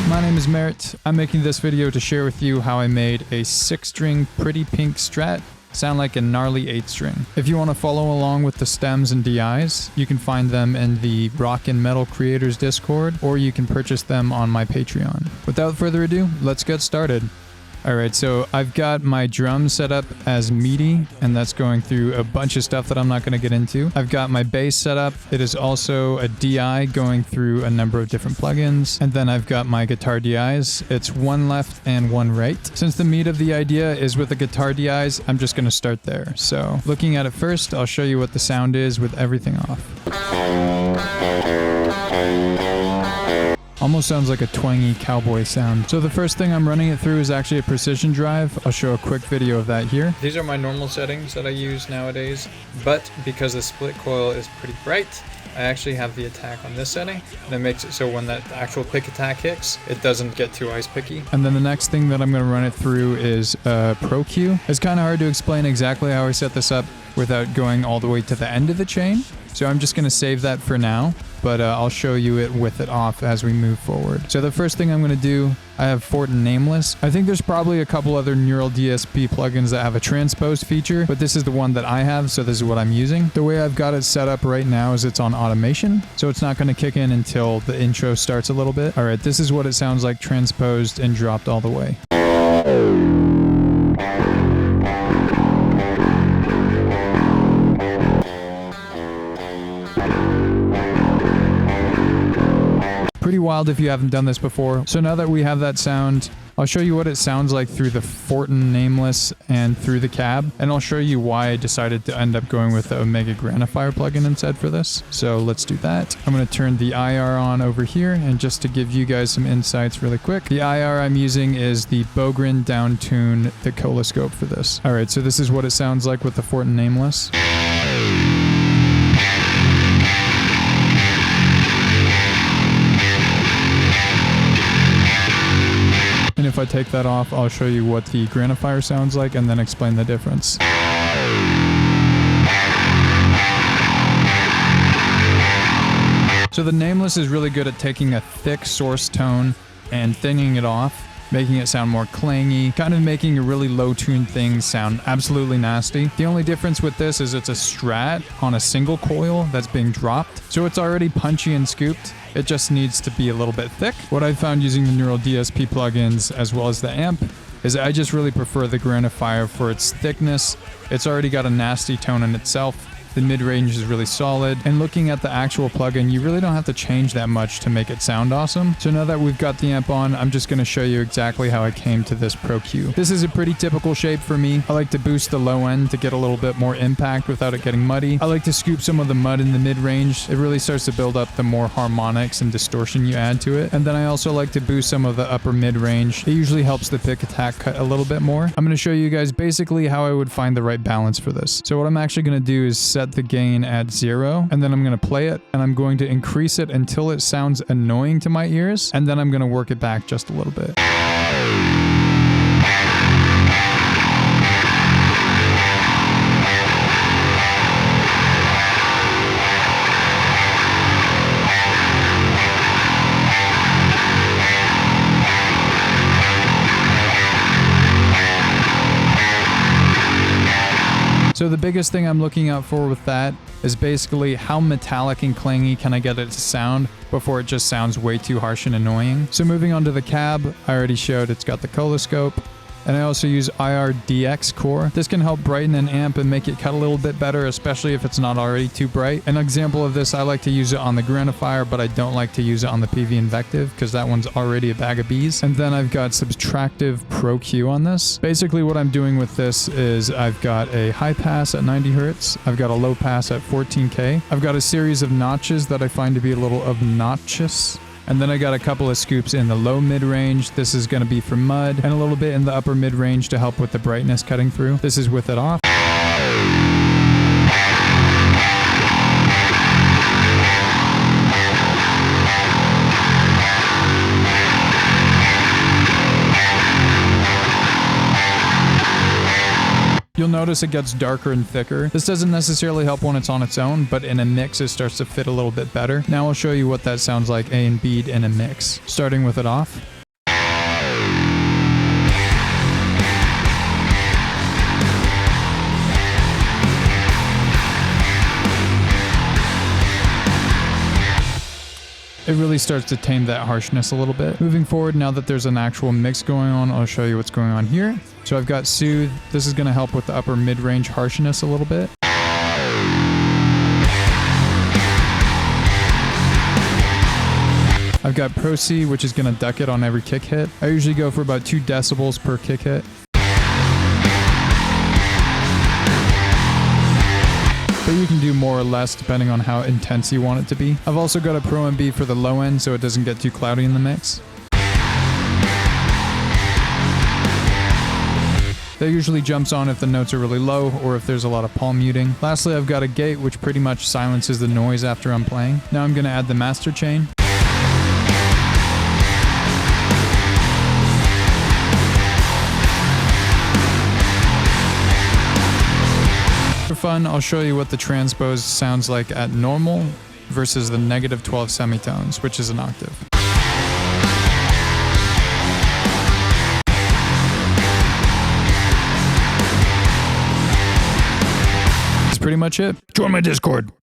My name is Merritt. I'm making this video to share with you how I made a 6-string pretty pink Strat sound like a gnarly 8-string. If you want to follow along with the stems and DIs, you can find them in the Rock and Metal Creators Discord, or you can purchase them on my Patreon. Without further ado, let's get started. Alright, so I've got my drum set up as MIDI, and that's going through a bunch of stuff that I'm not going to get into. I've got my bass set up. It is also a DI going through a number of different plugins. And then I've got my guitar DIs. It's one left and one right. Since the meat of the idea is with the guitar DIs, I'm just going to start there. So looking at it first, I'll show you what the sound is with everything off. Almost sounds like a twangy cowboy sound. So the first thing I'm running it through is actually a precision drive. I'll show a quick video of that here. These are my normal settings that I use nowadays, but because the split coil is pretty bright, I actually have the attack on this setting. That makes it so when that actual pick attack hits, it doesn't get too ice picky. And then the next thing that I'm going to run it through is Pro Q. It's kind of hard to explain exactly how I set this up without going all the way to the end of the chain. So I'm just going to save that for now, but I'll show you it with it off as we move forward. So the first thing I'm going to do, I have Fortin Nameless. I think there's probably a couple other neural DSP plugins that have a transpose feature, but this is the one that I have, so this is what I'm using. The way I've got it set up right now is it's on automation, so it's not going to kick in until the intro starts a little bit. All right, this is what it sounds like transposed and dropped all the way. Pretty wild if you haven't done this before. So now that we have that sound, I'll show you what it sounds like through the Fortin Nameless and through the cab, and I'll show you why I decided to end up going with the Omega Granifier plugin instead for this. So let's do that. I'm going to turn the IR on over here, and just to give you guys some insights really quick, the IR I'm using is the Bogren Downtune, the Coloscope for this. Alright, so this is what it sounds like with the Fortin Nameless. And if I take that off, I'll show you what the Granifier sounds like and then explain the difference. So the Nameless is really good at taking a thick source tone and thinning it off, making it sound more clangy, kind of making a really low-tuned thing sound absolutely nasty. The only difference with this is it's a Strat on a single coil that's being dropped, so it's already punchy and scooped. It just needs to be a little bit thick. What I found using the Neural DSP plugins as well as the amp is I just really prefer the Granifier for its thickness. It's already got a nasty tone in itself. The mid-range is really solid, and looking at the actual plugin, you really don't have to change that much to make it sound awesome. So now that we've got the amp on, I'm just going to show you exactly how I came to this Pro Q. This is a pretty typical shape for me. I like to boost the low end to get a little bit more impact without it getting muddy. I like to scoop some of the mud in the mid-range. It really starts to build up the more harmonics and distortion you add to it. And then I also like to boost some of the upper mid-range. It usually helps the pick attack cut a little bit more. I'm going to show you guys basically how I would find the right balance for this. So what I'm actually going to do is set the gain at 0, and then I'm going to play it, and I'm going to increase it until it sounds annoying to my ears, and then I'm going to work it back just a little bit. So the biggest thing I'm looking out for with that is basically how metallic and clangy can I get it to sound before it just sounds way too harsh and annoying. So moving on to the cab, I already showed it's got the Coloscope. And I also use IRDX core. This can help brighten an amp and make it cut a little bit better, especially if it's not already too bright. An example of this, I like to use it on the Granifier, but I don't like to use it on the PV Invective because that one's already a bag of bees. And then I've got Subtractive Pro Q on this. Basically what I'm doing with this is I've got a high pass at 90 Hertz. I've got a low pass at 14K. I've got a series of notches that I find to be a little obnoxious. And then I got a couple of scoops in the low mid-range. This is going to be for mud, and a little bit in the upper mid-range to help with the brightness cutting through. This is with it off. You'll notice it gets darker and thicker. This doesn't necessarily help when it's on its own, but in a mix it starts to fit a little bit better. Now I'll show you what that sounds like A and B'd in a mix. Starting with it off. it really starts to tame that harshness a little bit. Moving forward, now that there's an actual mix going on, I'll show you what's going on here. So I've got Soothe. This is going to help with the upper mid-range harshness a little bit. I've got Pro C, which is going to duck it on every kick hit. I usually go for about 2 decibels per kick hit. But you can do more or less depending on how intense you want it to be. I've also got a Pro MB for the low end so it doesn't get too cloudy in the mix. That usually jumps on if the notes are really low or if there's a lot of palm muting. Lastly, I've got a gate which pretty much silences the noise after I'm playing. Now I'm going to add the master chain. For fun, I'll show you what the transpose sounds like at normal versus the -12 semitones, which is an octave. That's pretty much it. Join my Discord.